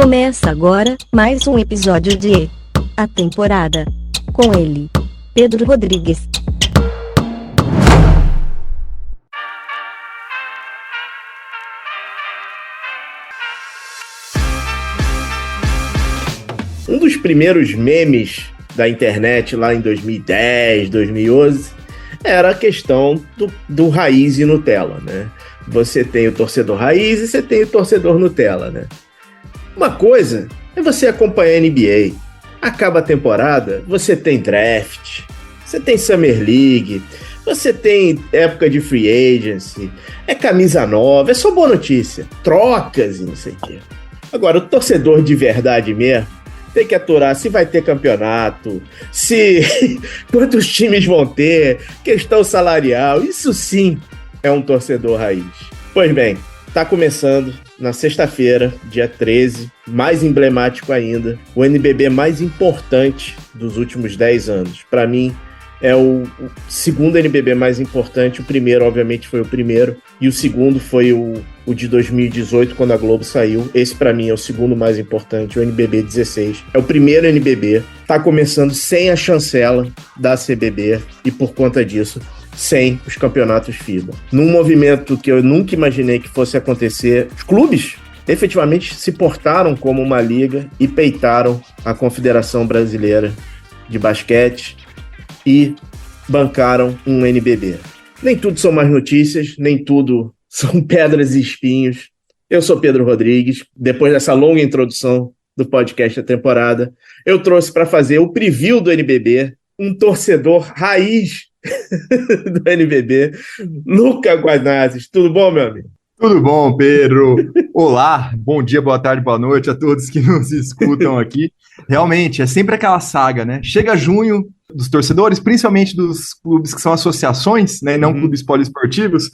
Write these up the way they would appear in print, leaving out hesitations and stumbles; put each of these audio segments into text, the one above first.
Começa agora mais um episódio de A Temporada. Com ele, Pedro Rodrigues. Um dos primeiros memes da internet lá em 2010, 2011, era a questão do raiz e Nutella, né? Você tem o torcedor raiz e você tem o torcedor Nutella, né? Uma coisa é você acompanhar a NBA. Acaba a temporada, você tem draft, você tem Summer League, você tem época de free agency, é camisa nova, é só boa notícia, trocas e não sei o quê. Agora, o torcedor de verdade mesmo tem que aturar se vai ter campeonato, quantos times vão ter, questão salarial, isso sim é um torcedor raiz. Pois bem, tá começando na sexta-feira, dia 13, mais emblemático ainda, o NBB mais importante dos últimos 10 anos. Para mim, é o segundo NBB mais importante. O primeiro, obviamente, foi o primeiro, e o segundo foi o de 2018, quando a Globo saiu. Esse, para mim, é o segundo mais importante, o NBB 16. É o primeiro NBB, tá começando sem a chancela da CBB, e por conta disso, sem os campeonatos FIBA. Num movimento que eu nunca imaginei que fosse acontecer, os clubes efetivamente se portaram como uma liga e peitaram a Confederação Brasileira de Basquete e bancaram um NBB. Nem tudo são mais notícias, nem tudo são pedras e espinhos. Eu sou Pedro Rodrigues. Depois dessa longa introdução do podcast da temporada, eu trouxe para fazer o preview do NBB um torcedor raiz do NBB, Luca Guanazes. Tudo bom, meu amigo? Tudo bom, Pedro? Olá, bom dia, boa tarde, boa noite a todos que nos escutam aqui. Realmente, é sempre aquela saga, né? Chega junho, dos torcedores, principalmente dos clubes que são associações, né, não clubes poliesportivos.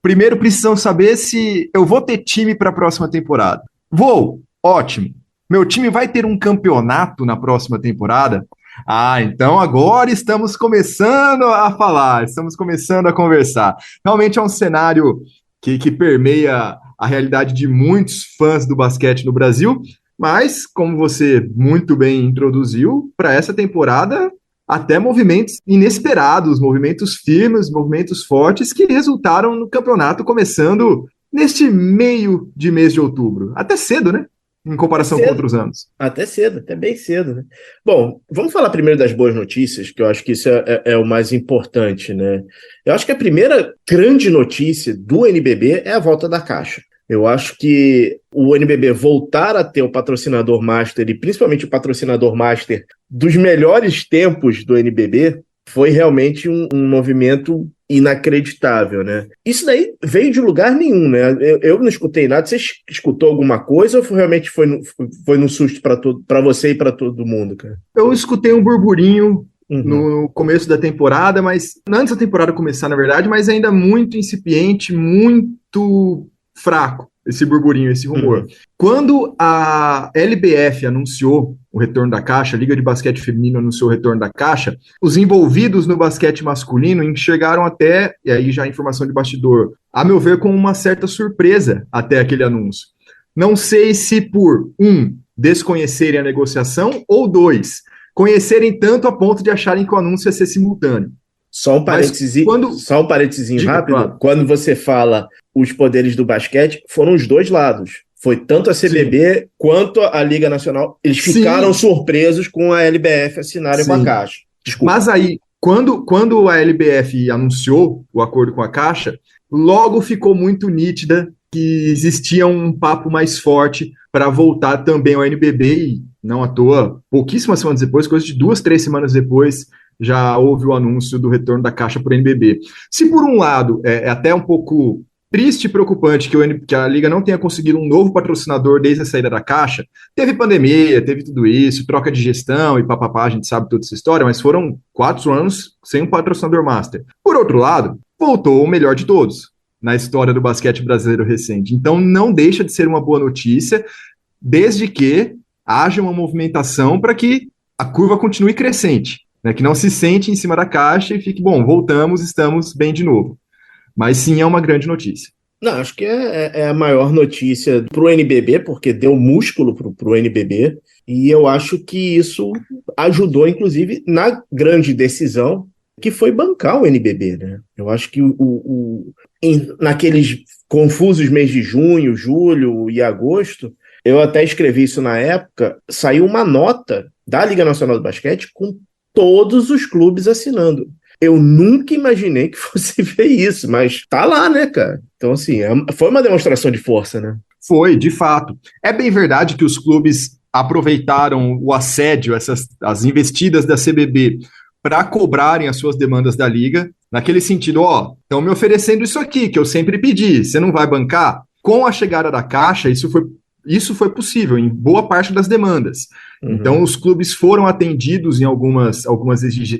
Primeiro precisam saber se eu vou ter time para a próxima temporada. Vou, ótimo. Meu time vai ter um campeonato na próxima temporada? Ah, então agora estamos começando a falar, estamos começando a conversar. Realmente é um cenário que permeia a realidade de muitos fãs do basquete no Brasil, mas, como você muito bem introduziu, para essa temporada, até movimentos inesperados, movimentos firmes, movimentos fortes que resultaram no campeonato começando neste meio de mês de outubro. Até cedo, né? Em comparação com outros anos. Até cedo, até bem cedo, né? Bom, vamos falar primeiro das boas notícias, que eu acho que isso é o mais importante, né? Eu acho que a primeira grande notícia do NBB é a volta da Caixa. Eu acho que o NBB voltar a ter o patrocinador master, e principalmente o patrocinador master dos melhores tempos do NBB, foi realmente um movimento inacreditável, né? Isso daí veio de lugar nenhum, né? Eu não escutei nada. Você escutou alguma coisa ou realmente foi no susto para você e para todo mundo, cara? Eu escutei um burburinho no começo da temporada, mas antes da temporada começar, na verdade, mas ainda muito incipiente, muito fraco esse burburinho, esse rumor. Quando a LBF anunciou o retorno da Caixa, a Liga de Basquete Feminino anunciou o retorno da Caixa, os envolvidos no basquete masculino enxergaram até, e aí já a informação de bastidor, a meu ver, com uma certa surpresa até aquele anúncio. Não sei se por, desconhecerem a negociação, ou 2, conhecerem tanto a ponto de acharem que o anúncio ia ser simultâneo. Só um parênteses rápido. Claro. Quando você fala os poderes do basquete, foram os dois lados. Foi tanto a CBB Sim. quanto a Liga Nacional. Eles ficaram surpresos com a LBF assinarem com a Caixa. Desculpa. Mas aí, quando a LBF anunciou o acordo com a Caixa, logo ficou muito nítida que existia um papo mais forte para voltar também ao NBB, e não à toa, pouquíssimas semanas depois, coisa de 2, 3 semanas depois, já houve o anúncio do retorno da Caixa para o NBB. Se por um lado é até um pouco triste e preocupante que a Liga não tenha conseguido um novo patrocinador desde a saída da Caixa, teve pandemia, teve tudo isso, troca de gestão e papapá, a gente sabe toda essa história, mas foram 4 anos sem um patrocinador master. Por outro lado, voltou o melhor de todos na história do basquete brasileiro recente. Então não deixa de ser uma boa notícia, desde que haja uma movimentação para que a curva continue crescente. Né, que não se sente em cima da caixa e fique, bom, voltamos, estamos bem de novo. Mas sim, é uma grande notícia. Não, acho que é a maior notícia para o NBB, porque deu músculo para o NBB, e eu acho que isso ajudou, inclusive, na grande decisão que foi bancar o NBB, né? Eu acho que naqueles confusos meses de junho, julho e agosto, eu até escrevi isso na época, saiu uma nota da Liga Nacional do Basquete com todos os clubes assinando. Eu nunca imaginei que fosse ver isso, mas tá lá, né, cara? Então, assim, foi uma demonstração de força, né? Foi, de fato. É bem verdade que os clubes aproveitaram o assédio, as investidas da CBB para cobrarem as suas demandas da Liga, naquele sentido, ó, estão me oferecendo isso aqui, que eu sempre pedi, você não vai bancar? Com a chegada da Caixa, isso foi possível em boa parte das demandas. Uhum. Então, os clubes foram atendidos em algumas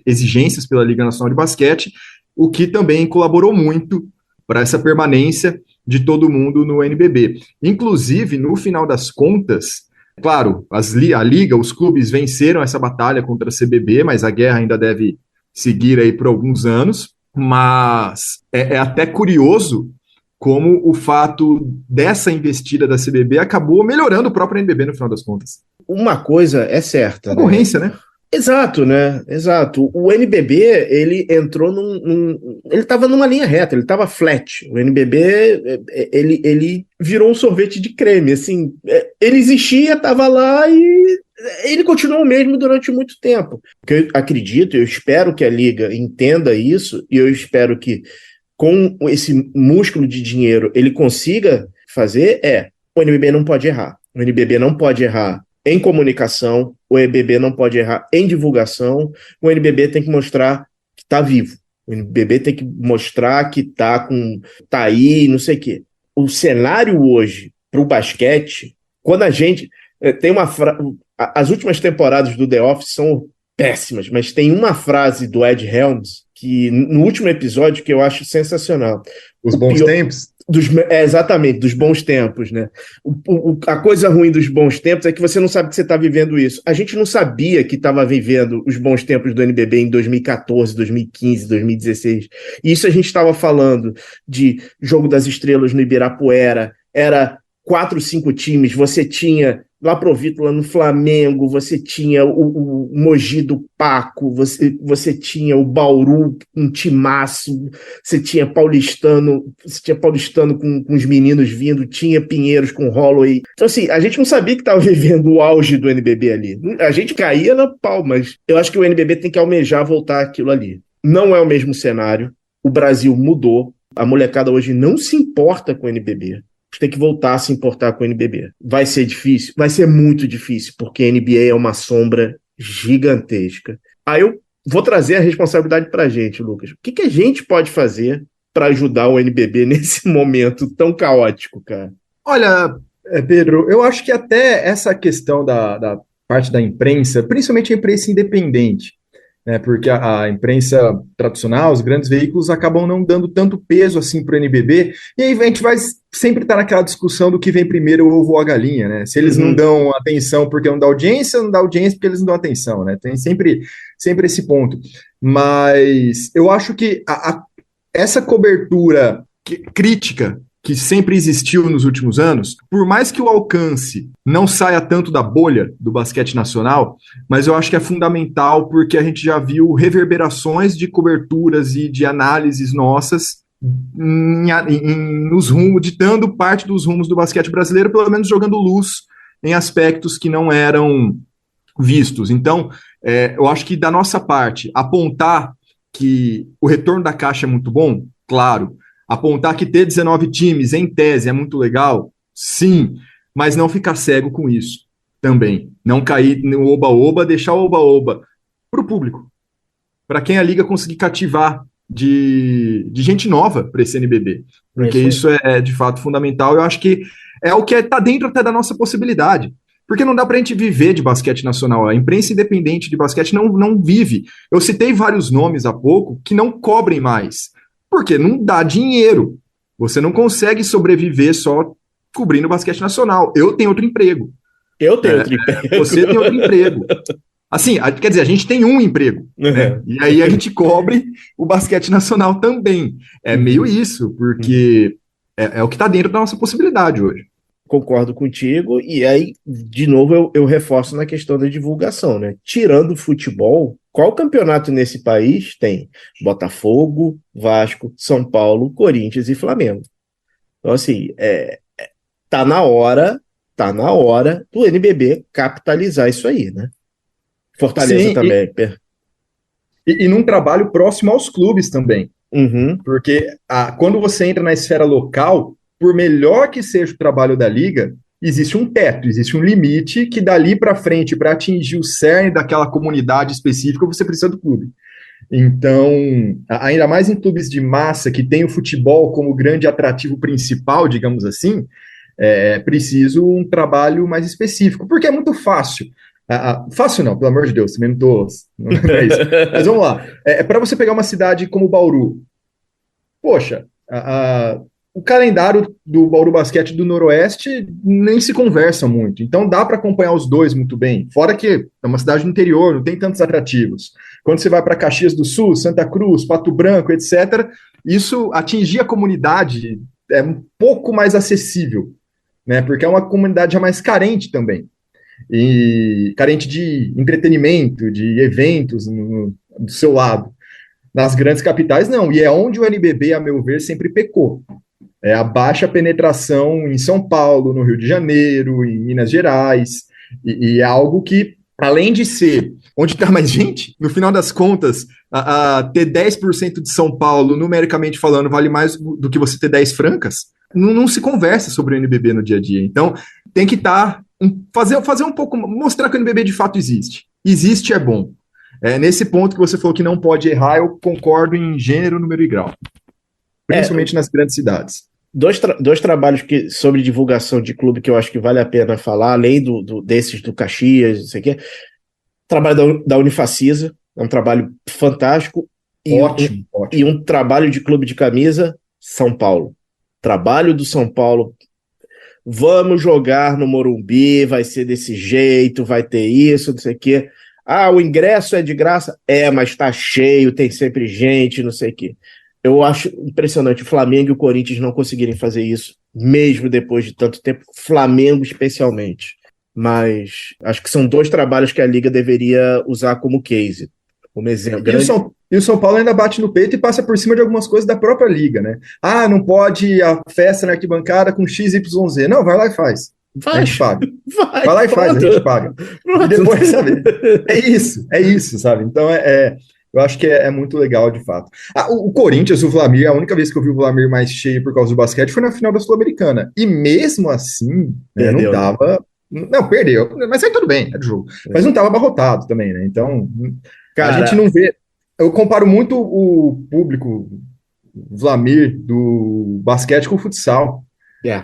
exigências pela Liga Nacional de Basquete, o que também colaborou muito para essa permanência de todo mundo no NBB. Inclusive, no final das contas, claro, a Liga, os clubes venceram essa batalha contra a CBB, mas a guerra ainda deve seguir aí por alguns anos, mas é até curioso como o fato dessa investida da CBB acabou melhorando o próprio NBB no final das contas. Uma coisa é certa. Concorrência, né? Exato, né? Exato. O NBB, ele entrou ele estava numa linha reta, ele estava flat. O NBB, ele virou um sorvete de creme, assim. Ele existia, estava lá e ele continuou o mesmo durante muito tempo. O que eu acredito, eu espero que a Liga entenda isso e eu espero que com esse músculo de dinheiro ele consiga fazer o NBB não pode errar. O NBB não pode errar em comunicação, o NBB não pode errar em divulgação, o NBB tem que mostrar que está vivo. O NBB tem que mostrar que tá aí, não sei o quê. O cenário hoje para o basquete, quando a gente tem as últimas temporadas do The Office são péssimas, mas tem uma frase do Ed Helms que no último episódio que eu acho sensacional. Os bons tempos? Exatamente, dos bons tempos, né? A coisa ruim dos bons tempos é que você não sabe que você está vivendo isso. A gente não sabia que estava vivendo os bons tempos do NBB em 2014, 2015, 2016. E isso a gente estava falando de Jogo das Estrelas no Ibirapuera, era 4, 5 times, você tinha lá Provítola no Flamengo, você tinha o Mogi do Paco, você tinha o Bauru, um timaço, você tinha Paulistano com os meninos vindo, tinha Pinheiros com Holloway. Então, assim, a gente não sabia que estava vivendo o auge do NBB ali. A gente caía na pau, mas eu acho que o NBB tem que almejar voltar aquilo ali. Não é o mesmo cenário, o Brasil mudou, a molecada hoje não se importa com o NBB. Tem que voltar a se importar com o NBB. Vai ser difícil? Vai ser muito difícil, porque a NBA é uma sombra gigantesca. Aí eu vou trazer a responsabilidade pra gente, Lucas. O que a gente pode fazer para ajudar o NBB nesse momento tão caótico, cara? Olha, Pedro, eu acho que até essa questão da parte da imprensa, principalmente a imprensa independente, né, porque a imprensa tradicional, os grandes veículos acabam não dando tanto peso assim para o NBB, e aí a gente vai sempre estar naquela discussão do que vem primeiro, o ovo ou a galinha, né? Se eles não dão atenção porque não dá audiência, não dá audiência porque eles não dão atenção, né? Tem sempre esse ponto. Mas eu acho que essa cobertura crítica que sempre existiu nos últimos anos, por mais que o alcance não saia tanto da bolha do basquete nacional, mas eu acho que é fundamental porque a gente já viu reverberações de coberturas e de análises nossas nos rumos, ditando parte dos rumos do basquete brasileiro, pelo menos jogando luz em aspectos que não eram vistos. Então, eu acho que da nossa parte, apontar que o retorno da Caixa é muito bom, claro. Apontar que ter 19 times, em tese, é muito legal? Sim, mas não ficar cego com isso também. Não cair no oba-oba, deixar o oba-oba para o público. Para quem a Liga conseguir cativar de gente nova para esse NBB. Porque isso é, de fato, fundamental. Eu acho que é o que está dentro até da nossa possibilidade. Porque não dá para a gente viver de basquete nacional. A imprensa independente de basquete não vive. Eu citei vários nomes há pouco que não cobrem mais. Porque não dá dinheiro. Você não consegue sobreviver só cobrindo basquete nacional. Eu tenho outro emprego. Você tem outro emprego. Assim, quer dizer, a gente tem um emprego. Né? E aí a gente cobre o basquete nacional também. É meio isso, porque É o que está dentro da nossa possibilidade hoje. Concordo contigo, e aí, de novo, eu reforço na questão da divulgação, né? Tirando o futebol, qual campeonato nesse país tem Botafogo, Vasco, São Paulo, Corinthians e Flamengo? Então, assim, tá na hora, tá na hora do NBB capitalizar isso aí, né? Fortaleza Sim, também. e num trabalho próximo aos clubes também. Uhum. Porque quando você entra na esfera local, por melhor que seja o trabalho da liga, existe um teto, existe um limite que dali para frente, para atingir o cerne daquela comunidade específica, você precisa do clube. Então, ainda mais em clubes de massa que tem o futebol como grande atrativo principal, digamos assim, é preciso um trabalho mais específico, porque é muito fácil. Fácil não, pelo amor de Deus, também não é isso. Mas vamos lá. Para você pegar uma cidade como Bauru, poxa, o calendário do Bauru Basquete do Noroeste nem se conversa muito. Então dá para acompanhar os dois muito bem. Fora que é uma cidade do interior, não tem tantos atrativos. Quando você vai para Caxias do Sul, Santa Cruz, Pato Branco, etc., isso atingir a comunidade é um pouco mais acessível, né? Porque é uma comunidade já mais carente também. E carente de entretenimento, de eventos do seu lado. Nas grandes capitais, não. E é onde o NBB, a meu ver, sempre pecou. A baixa penetração em São Paulo, no Rio de Janeiro, em Minas Gerais, e é algo que, além de ser onde está mais gente, no final das contas, ter 10% de São Paulo, numericamente falando, vale mais do que você ter 10 francas, não se conversa sobre o NBB no dia a dia. Então, tem que fazer um pouco, mostrar que o NBB de fato existe. Existe, é bom. Nesse ponto que você falou que não pode errar, eu concordo em gênero, número e grau. Principalmente nas grandes cidades. Dois trabalhos sobre divulgação de clube que eu acho que vale a pena falar, além desses do Caxias, não sei o quê. Trabalho da Unifacisa, é um trabalho fantástico. Ótimo. E um trabalho de clube de camisa, São Paulo. Trabalho do São Paulo. Vamos jogar no Morumbi, vai ser desse jeito, vai ter isso, não sei o quê. O ingresso é de graça? Mas tá cheio, tem sempre gente, não sei o quê. Eu acho impressionante o Flamengo e o Corinthians não conseguirem fazer isso, mesmo depois de tanto tempo, Flamengo especialmente. Mas acho que são dois trabalhos que a Liga deveria usar como case, como exemplo. E o São Paulo ainda bate no peito e passa por cima de algumas coisas da própria Liga, né? Não pode a festa na arquibancada com XYZ. Não, vai lá e faz. A gente paga. Vai lá e faz, a gente paga. Pronto. E depois, sabe? É isso, sabe? Então eu acho que é muito legal, de fato. O Corinthians, o Vlamir, a única vez que eu vi o Vlamir mais cheio por causa do basquete foi na final da Sul-Americana. E mesmo assim, não tava... Não, perdeu. Mas aí tudo bem, é do jogo. Mas não tava abarrotado também, né? Então, cara, a gente não vê... Eu comparo muito o público, o Vlamir, do basquete com o futsal.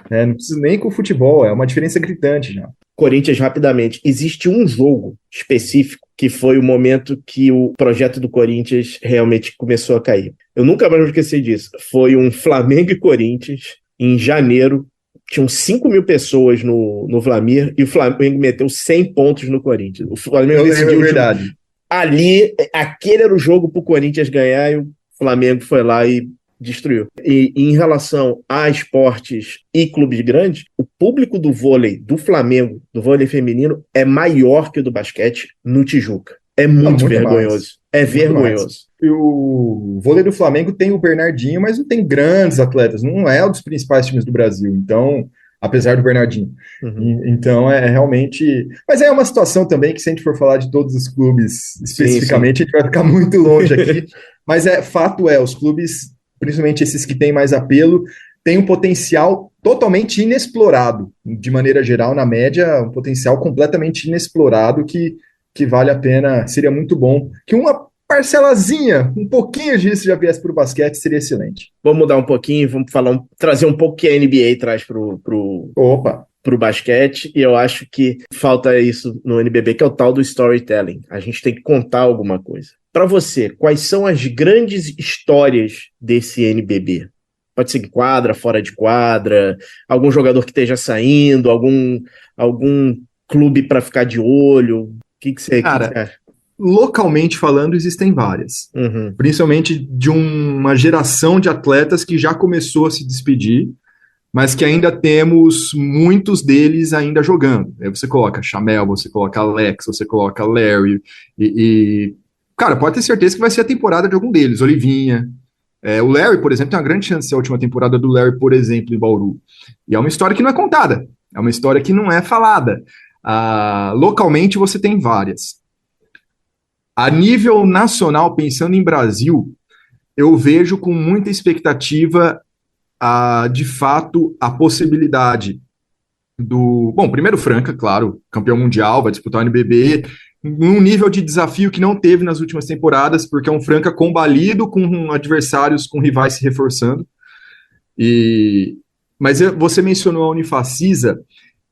Não precisa nem com o futebol, é uma diferença gritante já. Corinthians, rapidamente, existe um jogo específico que foi o momento que o projeto do Corinthians realmente começou a cair. Eu nunca mais vou esquecer disso. Foi um Flamengo e Corinthians, em janeiro. Tinham 5 mil pessoas no Vlamir e o Flamengo meteu 100 pontos no Corinthians. O Flamengo decidiu verdade. Ali, aquele era o jogo para o Corinthians ganhar e o Flamengo foi lá e destruiu. E em relação a esportes e clubes grandes, o público do vôlei do Flamengo, do vôlei feminino, é maior que o do basquete no Tijuca. É muito vergonhoso. Mais. É muito vergonhoso. Mais. E o vôlei do Flamengo tem o Bernardinho, mas não tem grandes atletas. Não é um dos principais times do Brasil. Então, apesar do Bernardinho. Uhum. Então, realmente... Mas é uma situação também que, se a gente for falar de todos os clubes especificamente, sim. A gente vai ficar muito longe aqui. Mas fato os clubes, principalmente esses que têm mais apelo, têm um potencial totalmente inexplorado. De maneira geral, na média, um potencial completamente inexplorado que vale a pena, seria muito bom. Que uma parcelazinha, um pouquinho disso já viesse para o basquete, seria excelente. Vamos mudar um pouquinho, vamos trazer um pouco o que a NBA traz pro basquete, e eu acho que falta isso no NBB, que é o tal do storytelling. A gente tem que contar alguma coisa. Para você, quais são as grandes histórias desse NBB? Pode ser em quadra, fora de quadra, algum jogador que esteja saindo, algum clube para ficar de olho. O que você acha? Localmente falando, existem várias. Uhum. Principalmente de uma geração de atletas que já começou a se despedir. mas que ainda temos muitos deles ainda jogando. Aí você coloca Chamel, você coloca Alex, você coloca Larry, cara, pode ter certeza que vai ser a temporada de algum deles, Olivinha. O Larry, por exemplo, tem uma grande chance de ser a última temporada do Larry, por exemplo, em Bauru. E é uma história que não é contada, é uma história que não é falada. Localmente você tem várias. A nível nacional, pensando em Brasil, eu vejo com muita expectativa, de fato, a possibilidade primeiro Franca, claro, campeão mundial, vai disputar o NBB, num nível de desafio que não teve nas últimas temporadas, porque é um Franca combalido com adversários, com rivais se reforçando. Mas você mencionou a Unifacisa,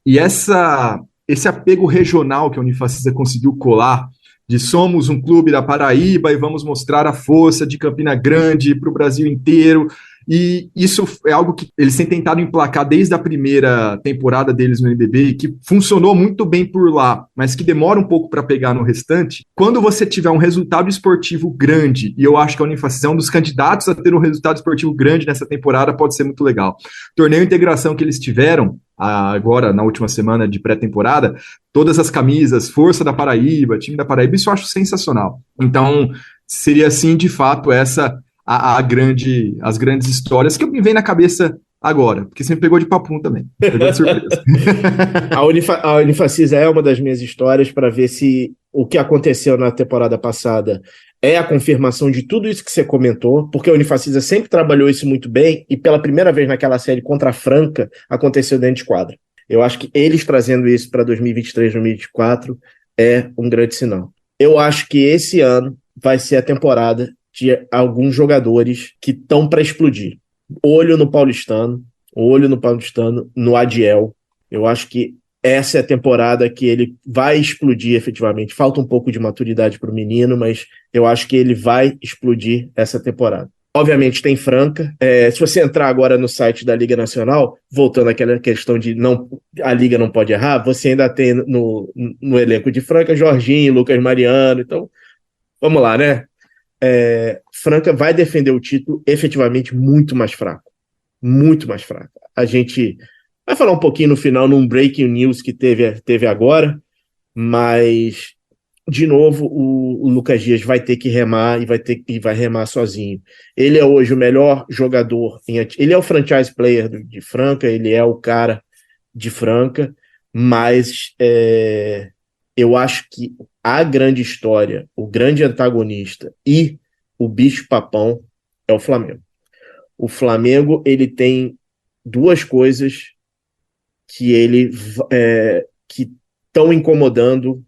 e esse apego regional que a Unifacisa conseguiu colar, de somos um clube da Paraíba e vamos mostrar a força de Campina Grande para o Brasil inteiro, e isso é algo que eles têm tentado emplacar desde a primeira temporada deles no NBB, que funcionou muito bem por lá, mas que demora um pouco para pegar no restante. Quando você tiver um resultado esportivo grande, e eu acho que a Unifacisa é um dos candidatos a ter um resultado esportivo grande nessa temporada, pode ser muito legal. O torneio de integração que eles tiveram, agora na última semana de pré-temporada, todas as camisas, Força da Paraíba, Time da Paraíba, isso eu acho sensacional. Então, seria assim, de fato, as grandes histórias que me vem na cabeça agora, porque você me pegou de papum também, pegou de surpresa. A Unifacisa é uma das minhas histórias para ver se o que aconteceu na temporada passada é a confirmação de tudo isso que você comentou, porque a Unifacisa sempre trabalhou isso muito bem, e pela primeira vez naquela série contra a Franca, aconteceu dentro de quadra. Eu acho que eles trazendo isso para 2023, 2024 é um grande sinal. Eu acho que esse ano vai ser a temporada de alguns jogadores que estão para explodir. Olho no Paulistano, no Adiel. Eu acho que essa é a temporada que ele vai explodir efetivamente. Falta um pouco de maturidade para o menino, mas eu acho que ele vai explodir essa temporada. Obviamente tem Franca. Se você entrar agora no site da Liga Nacional, voltando àquela questão de a Liga não pode errar, você ainda tem no elenco de Franca, Jorginho, Lucas Mariano. Então, vamos lá, né? Franca vai defender o título efetivamente muito mais fraco. Muito mais fraco. A gente vai falar um pouquinho no final, num breaking news que teve agora, mas, de novo, o Lucas Dias vai ter que remar e vai remar sozinho. Ele é hoje o melhor jogador, ele é o franchise player de Franca, ele é o cara de Franca, mas eu acho que a grande história, o grande antagonista e o bicho-papão é o Flamengo. O Flamengo, ele tem duas coisas que estão incomodando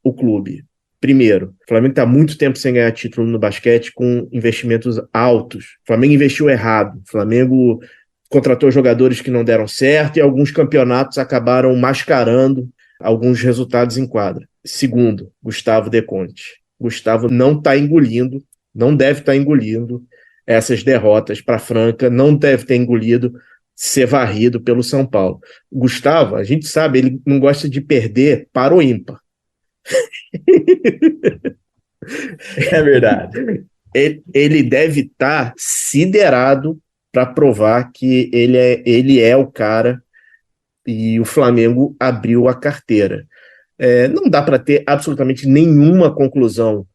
o clube. Primeiro, o Flamengo está há muito tempo sem ganhar título no basquete com investimentos altos. O Flamengo investiu errado. O Flamengo contratou jogadores que não deram certo e alguns campeonatos acabaram mascarando alguns resultados em quadra. Segundo, Gustavo De Conte. Gustavo não está engolindo, não deve estar engolindo essas derrotas para Franca, não deve ter engolido ser varrido pelo São Paulo. Gustavo, a gente sabe, ele não gosta de perder para o ímpar. É verdade. Ele deve estar siderado para provar que ele é o cara, e o Flamengo abriu a carteira. Não dá para ter absolutamente nenhuma conclusão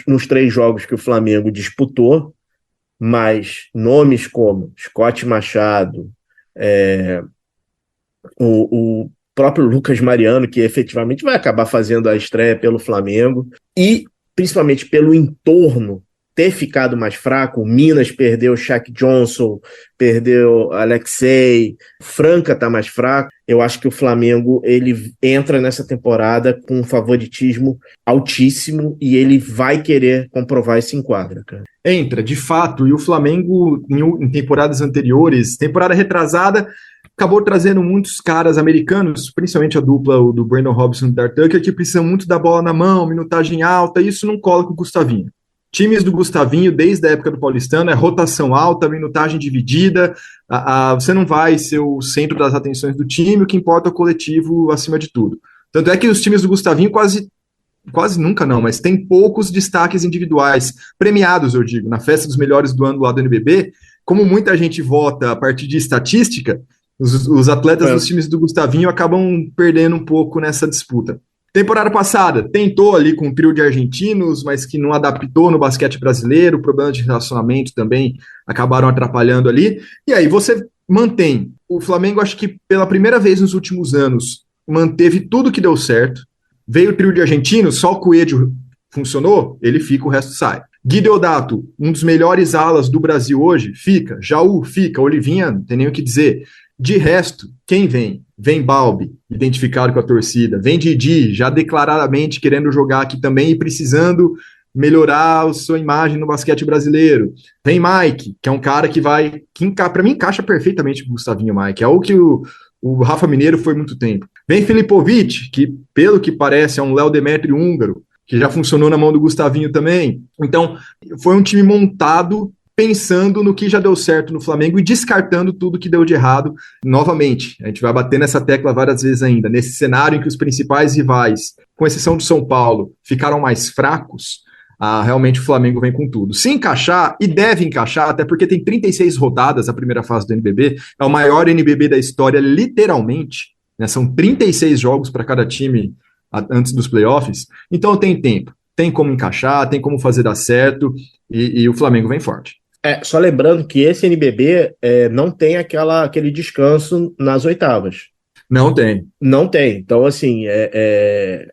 nos 3 jogos que o Flamengo disputou, mas nomes como Scott Machado, o próprio Lucas Mariano, que efetivamente vai acabar fazendo a estreia pelo Flamengo, e principalmente pelo entorno ter ficado mais fraco. O Minas perdeu o Shaq Johnson, perdeu Alexei, Franca está mais fraco. Eu acho que o Flamengo ele entra nessa temporada com um favoritismo altíssimo e ele vai querer comprovar isso em quadra, cara. Entra, de fato, e o Flamengo em temporadas anteriores, temporada retrasada, acabou trazendo muitos caras americanos, principalmente a dupla do Brandon Robinson e do Dar Tucker, que precisam muito da bola na mão, minutagem alta, e isso não cola com o Gustavinho. Times do Gustavinho, desde a época do Paulistano, é rotação alta, minutagem dividida, você não vai ser o centro das atenções do time, o que importa é o coletivo acima de tudo. Tanto é que os times do Gustavinho quase nunca não, mas tem poucos destaques individuais, premiados, eu digo, na festa dos melhores do ano lá do NBB, como muita gente vota a partir de estatística, os atletas dos times do Gustavinho acabam perdendo um pouco nessa disputa. Temporada passada, tentou ali com um trio de argentinos, mas que não adaptou no basquete brasileiro, problemas de relacionamento também acabaram atrapalhando ali. E aí você mantém. O Flamengo, acho que pela primeira vez nos últimos anos, manteve tudo que deu certo. Veio o trio de argentinos, só o Coelho funcionou, ele fica, o resto sai. Gui Deodato, um dos melhores alas do Brasil hoje, fica. Jaú, fica. Olivinha, não tem nem o que dizer. De resto, quem vem? Vem Balbi, identificado com a torcida. Vem Didi, já declaradamente querendo jogar aqui também e precisando melhorar a sua imagem no basquete brasileiro. Vem Mike, que é um cara que vai... para mim, encaixa perfeitamente com o Gustavinho Mike. É o que o Rafa Mineiro foi muito tempo. Vem Filipovic, que, pelo que parece, é um Léo Demetrio húngaro, que já funcionou na mão do Gustavinho também. Então, foi um time montado pensando no que já deu certo no Flamengo e descartando tudo que deu de errado. Novamente, a gente vai bater nessa tecla várias vezes ainda. Nesse cenário em que os principais rivais, com exceção do São Paulo, ficaram mais fracos, realmente o Flamengo vem com tudo. Se encaixar, e deve encaixar, até porque tem 36 rodadas a primeira fase do NBB, é o maior NBB da história, literalmente, né? São 36 jogos para cada time antes dos playoffs, então tem tempo, tem como encaixar, tem como fazer dar certo, e o Flamengo vem forte. Só lembrando que esse NBB não tem aquele descanso nas oitavas. Não tem. Não tem. Então, assim, é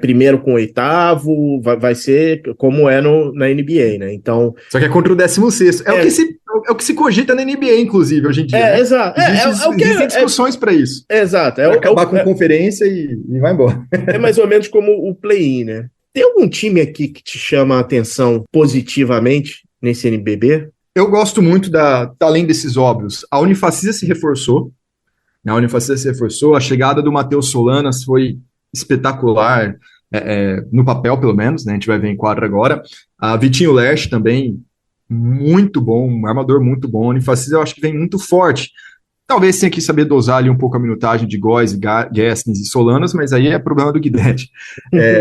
primeiro com oitavo, vai ser como é na NBA, né? Então, só que é contra o 16º. É o que se cogita na NBA, inclusive, hoje em dia. Né? Exato. Existem discussões para isso. Exato. Acabar com conferência e vai embora. É mais ou menos como o play-in, né? Tem algum time aqui que te chama a atenção positivamente nesse NBB? Eu gosto muito além desses óbvios. A Unifacisa se reforçou. A chegada do Matheus Solanas foi espetacular, no papel, pelo menos, né? A gente vai ver em quadra agora. A Vitinho Lerche também, muito bom, um armador muito bom. A Unifacisa eu acho que vem muito forte. Talvez tenha que saber dosar ali um pouco a minutagem de Góes, Gaskins e Solanas, mas aí é problema do Guidetti.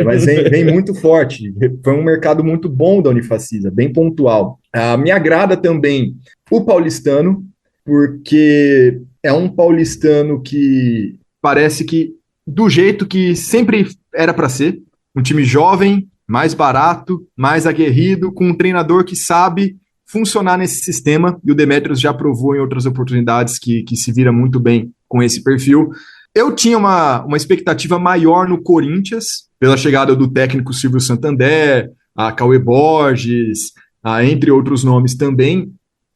Mas vem muito forte. Foi um mercado muito bom da Unifacisa, bem pontual. Me agrada também o paulistano, porque é um paulistano que parece que, do jeito que sempre era para ser, um time jovem, mais barato, mais aguerrido, com um treinador que sabe funcionar nesse sistema, e o Demetrios já provou em outras oportunidades que se vira muito bem com esse perfil. Eu tinha uma expectativa maior no Corinthians, pela chegada do técnico Silvio Santander, a Cauê Borges, entre outros nomes também.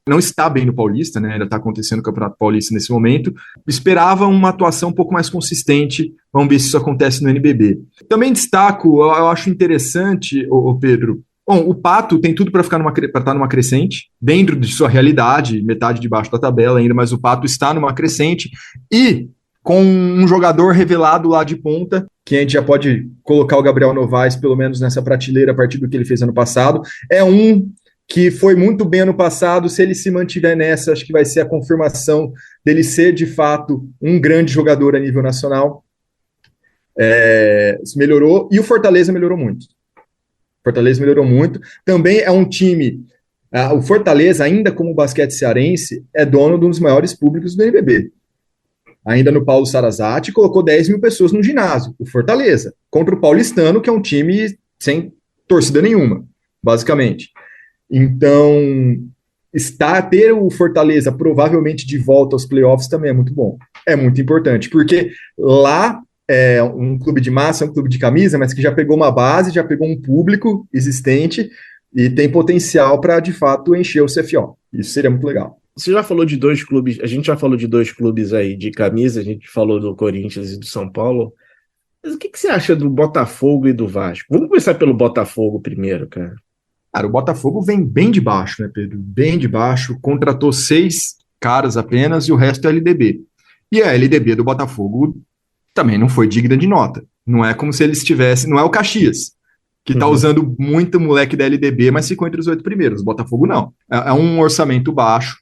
Não está bem no Paulista, né? Ainda está acontecendo o Campeonato Paulista nesse momento. Esperava uma atuação um pouco mais consistente. Vamos ver se isso acontece no NBB. Também destaco, eu acho interessante, Pedro. Bom, o Pato tem tudo para estar numa crescente, dentro de sua realidade, metade de baixo da tabela ainda, mas o Pato está numa crescente e com um jogador revelado lá de ponta, que a gente já pode colocar o Gabriel Novaes, pelo menos nessa prateleira, a partir do que ele fez ano passado. É um que foi muito bem ano passado. Se ele se mantiver nessa, acho que vai ser a confirmação dele ser, de fato, um grande jogador a nível nacional. Melhorou, e o Fortaleza melhorou muito. Também é um time... o Fortaleza, ainda como basquete cearense, é dono de um dos maiores públicos do NBB. Ainda no Paulo Sarazate, colocou 10 mil pessoas no ginásio, o Fortaleza, contra o Paulistano, que é um time sem torcida nenhuma, basicamente. Então, ter o Fortaleza provavelmente de volta aos playoffs também é muito bom. É muito importante, porque lá é um clube de massa, é um clube de camisa, mas que já pegou uma base, já pegou um público existente e tem potencial para, de fato, encher o CFO. Isso seria muito legal. Você já falou de dois clubes, a gente já falou de dois clubes aí de camisa, a gente falou do Corinthians e do São Paulo. Mas o que você acha do Botafogo e do Vasco? Vamos começar pelo Botafogo primeiro, cara. Cara, o Botafogo vem bem de baixo, né, Pedro? Bem de baixo, contratou 6 caras apenas e o resto é LDB. E a LDB do Botafogo também não foi digna de nota. Não é como se eles tivessem... Não é o Caxias, que tá usando muito moleque da LDB, mas ficou entre os 8 primeiros. O Botafogo não. É um orçamento baixo.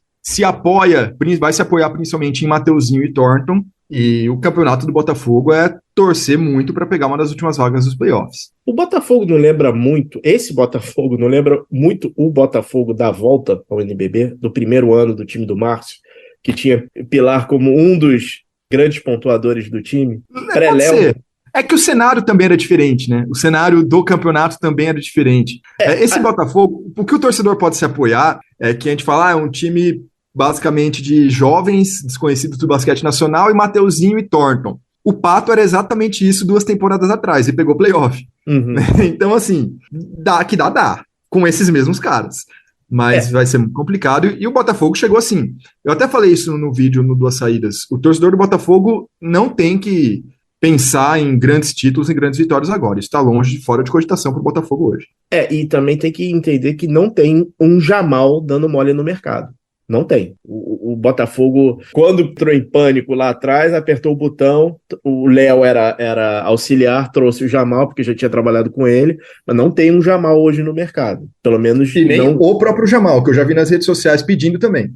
Vai se apoiar principalmente em Mateuzinho e Thornton, E o campeonato do Botafogo é torcer muito para pegar uma das últimas vagas dos playoffs. O Botafogo não lembra muito, esse Botafogo não lembra muito o Botafogo da volta ao NBB, do primeiro ano do time do Márcio, que tinha Pilar como um dos grandes pontuadores do time. Pode ser. É que o cenário também era diferente, né? O cenário do campeonato também era diferente. Esse Botafogo, o que o torcedor pode se apoiar é que a gente fala, é um time basicamente de jovens desconhecidos do basquete nacional e Mateuzinho e Thornton. O Pato era exatamente isso 2 temporadas atrás, e pegou playoff. Uhum. Então, assim, dá, com esses mesmos caras. Mas vai ser muito complicado. E o Botafogo chegou assim. Eu até falei isso no vídeo, no Duas Saídas. O torcedor do Botafogo não tem que pensar em grandes títulos e grandes vitórias agora. Isso está longe, fora de cogitação para o Botafogo hoje. E também tem que entender que não tem um Jamal dando mole no mercado. Não tem. O Botafogo, quando entrou em pânico lá atrás, apertou o botão, o Léo era auxiliar, trouxe o Jamal, porque já tinha trabalhado com ele, mas não tem um Jamal hoje no mercado. Pelo menos e nem não... o próprio Jamal, que eu já vi nas redes sociais pedindo também.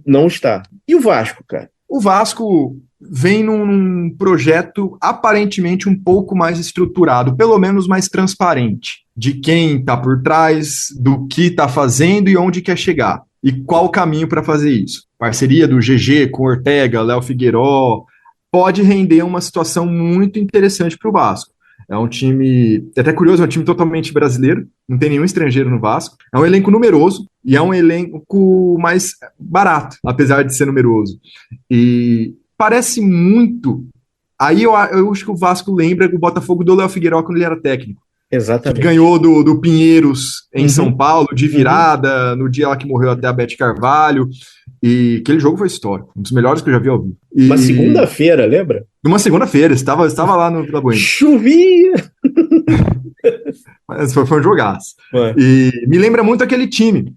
Não está. E o Vasco, cara? O Vasco vem num projeto aparentemente um pouco mais estruturado, pelo menos mais transparente, de quem está por trás, do que está fazendo e onde quer chegar. E qual o caminho para fazer isso? Parceria do GG com Ortega, Léo Figueiró, pode render uma situação muito interessante para o Vasco. É um time, é até curioso, é um time totalmente brasileiro, não tem nenhum estrangeiro no Vasco. É um elenco numeroso e é um elenco mais barato, apesar de ser numeroso. E parece muito... Aí eu acho que o Vasco lembra o Botafogo do Léo Figueiró quando ele era técnico. Exatamente. Que ganhou do Pinheiros em São Paulo, de virada, no dia lá que morreu até a Beth Carvalho. E aquele jogo foi histórico, um dos melhores que eu já vi ao vivo. Uma segunda-feira, lembra? Numa segunda-feira, estava lá no Vila Bueno. Chovia! Mas foi um jogaço. E me lembra muito aquele time.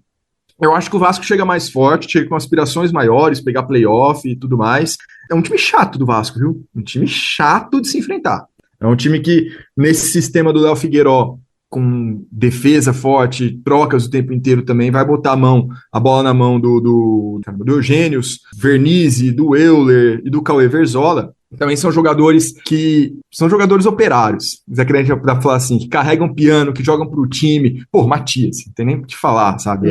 Eu acho que o Vasco chega mais forte, chega com aspirações maiores, pegar playoff e tudo mais. É um time chato do Vasco, viu? Um time chato de se enfrentar. É um time que, nesse sistema do Léo Figueiró, com defesa forte, trocas o tempo inteiro também, vai botar a bola na mão do Eugênios, Vernizzi, do Euler e do Cauê Verzola. Também são jogadores operários. Zé Crente dá pra falar assim, que carregam piano, que jogam pro time. Pô, Matias, não tem nem o que te falar, sabe?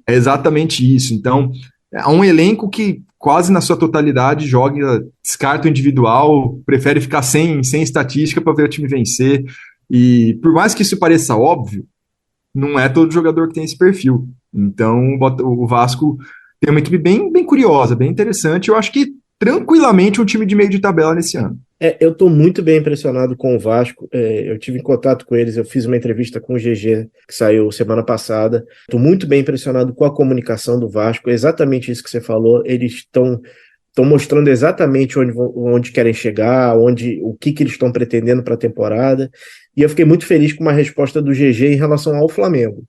É exatamente isso. Então, é um elenco que quase na sua totalidade joga, descarta o individual, prefere ficar sem estatística para ver o time vencer. E por mais que isso pareça óbvio, não é todo jogador que tem esse perfil. Então o Vasco tem uma equipe bem, bem curiosa, bem interessante. Eu acho que tranquilamente um time de meio de tabela nesse ano. Eu estou muito bem impressionado com o Vasco. Eu tive em contato com eles, eu fiz uma entrevista com o GG, que saiu semana passada. Estou muito bem impressionado com a comunicação do Vasco, exatamente isso que você falou. Eles estão mostrando exatamente onde querem chegar, o que eles estão pretendendo para a temporada. E eu fiquei muito feliz com uma resposta do GG em relação ao Flamengo.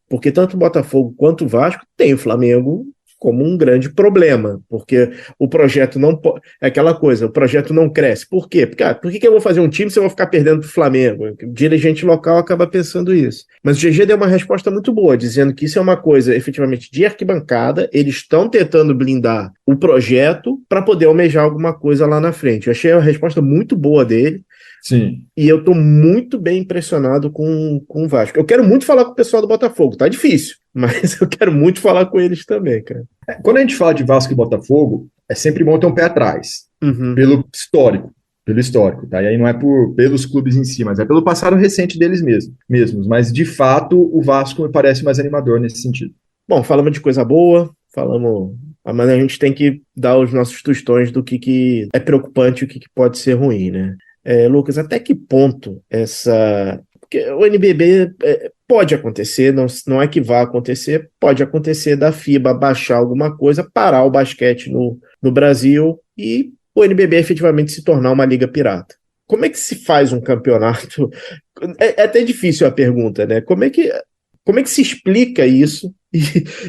Porque tanto o Botafogo quanto o Vasco tem o Flamengo como um grande problema, porque o projeto não pode... É aquela coisa, o projeto não cresce. Por quê? Porque, por que eu vou fazer um time se eu vou ficar perdendo para o Flamengo? O dirigente local acaba pensando isso. Mas o GG deu uma resposta muito boa, dizendo que isso é uma coisa, efetivamente, de arquibancada, eles estão tentando blindar o projeto para poder almejar alguma coisa lá na frente. Eu achei a resposta muito boa dele. Sim. E eu estou muito bem impressionado com o Vasco. Eu quero muito falar com o pessoal do Botafogo, tá difícil, mas eu quero muito falar com eles também, cara. Quando a gente fala de Vasco e Botafogo, é sempre bom ter um pé atrás, pelo histórico, tá? E aí não é pelos clubes em si, mas é pelo passado recente deles mesmos. Mas, de fato, o Vasco me parece mais animador nesse sentido. Bom, falamos de coisa boa, mas a gente tem que dar os nossos tostões do que é preocupante e o que pode ser ruim, né? Lucas, até que ponto porque o NBB pode acontecer, não é que vai acontecer, pode acontecer da FIBA baixar alguma coisa, parar o basquete no Brasil e o NBB efetivamente se tornar uma liga pirata. Como é que se faz um campeonato? É até difícil a pergunta, né? Como é que se explica isso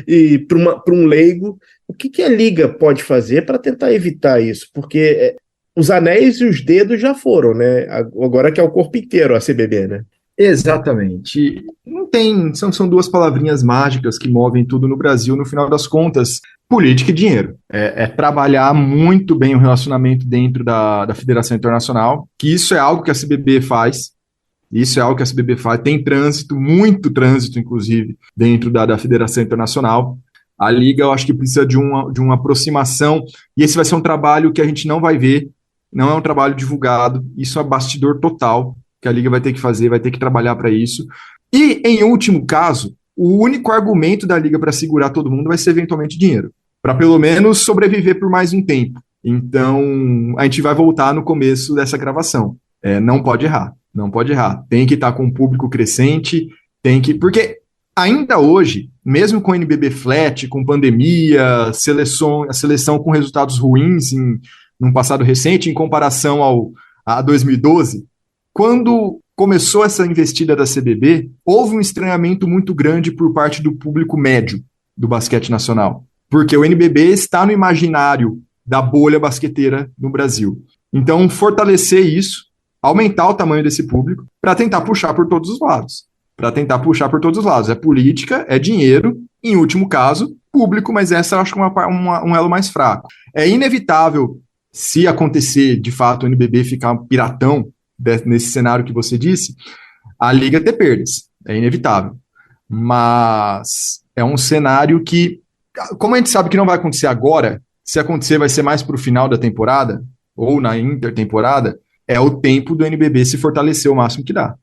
e para um leigo, o que a liga pode fazer para tentar evitar isso? Porque os anéis e os dedos já foram, né? Agora que é o corpo inteiro a CBB, né? Exatamente. Não tem, são duas palavrinhas mágicas que movem tudo no Brasil, no final das contas, política e dinheiro. É trabalhar muito bem o relacionamento dentro da Federação Internacional, que isso é algo que a CBB faz. Isso é algo que a CBB faz. Tem trânsito, muito trânsito, inclusive, dentro da Federação Internacional. A Liga, eu acho que precisa de uma aproximação, e esse vai ser um trabalho que a gente não vai ver, não é um trabalho divulgado, isso é bastidor total, que a Liga vai ter que fazer, vai ter que trabalhar para isso. E, em último caso, o único argumento da Liga para segurar todo mundo vai ser eventualmente dinheiro, para pelo menos sobreviver por mais um tempo. Então, a gente vai voltar no começo dessa gravação. Não pode errar, não pode errar. Tem que estar com um público crescente, porque ainda hoje, mesmo com o NBB flat, com pandemia, a seleção com resultados ruins num passado recente, em comparação a 2012, quando começou essa investida da CBB, houve um estranhamento muito grande por parte do público médio do basquete nacional, porque o NBB está no imaginário da bolha basqueteira no Brasil. Então, fortalecer isso, aumentar o tamanho desse público, para tentar puxar por todos os lados. É política, é dinheiro, em último caso, público, mas essa eu acho que é um elo mais fraco. É inevitável, se acontecer, de fato, o NBB ficar um piratão, nesse cenário que você disse, a Liga ter perdas. É inevitável. Mas é um cenário que, como a gente sabe que não vai acontecer agora, se acontecer vai ser mais para o final da temporada, ou na intertemporada, é o tempo do NBB se fortalecer o máximo que dá.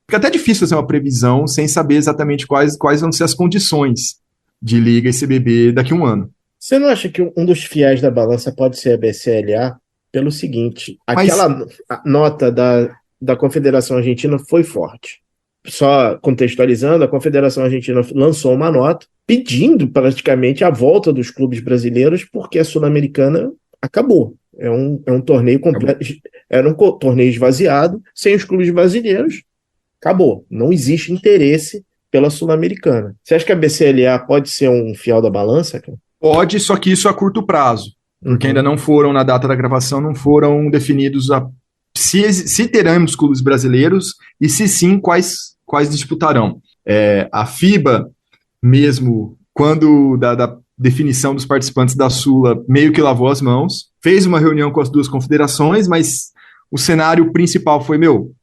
Fica até difícil fazer uma previsão sem saber exatamente quais vão ser as condições de Liga e CBB daqui a um ano. Você não acha que um dos fiéis da balança pode ser a BCLA? Pelo seguinte, aquela nota da Confederação Argentina foi forte. Só contextualizando, a Confederação Argentina lançou uma nota pedindo praticamente a volta dos clubes brasileiros porque a Sul-Americana acabou. É um torneio completo, era um torneio esvaziado, sem os clubes brasileiros, acabou. Não existe interesse pela Sul-Americana. Você acha que a BCLA pode ser um fiel da balança, cara? Pode, só que isso a curto prazo. Porque ainda não foram, na data da gravação, não foram definidos se teremos clubes brasileiros e se sim, quais disputarão. A FIBA, mesmo, quando da definição dos participantes da Sula, meio que lavou as mãos, fez uma reunião com as duas confederações, mas o cenário principal foi,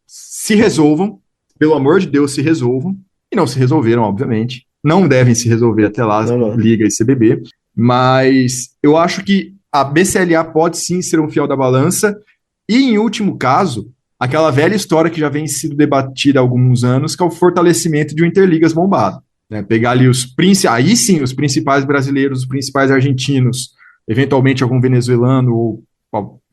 se resolvam, pelo amor de Deus, se resolvam, e não se resolveram, obviamente, não devem se resolver até lá, Liga e CBB, mas eu acho que a BCLA pode sim ser um fiel da balança, e em último caso, aquela velha história que já vem sido debatida há alguns anos, que é o fortalecimento de um Interligas bombado. Né? Pegar ali aí sim, os principais brasileiros, os principais argentinos, eventualmente algum venezuelano ou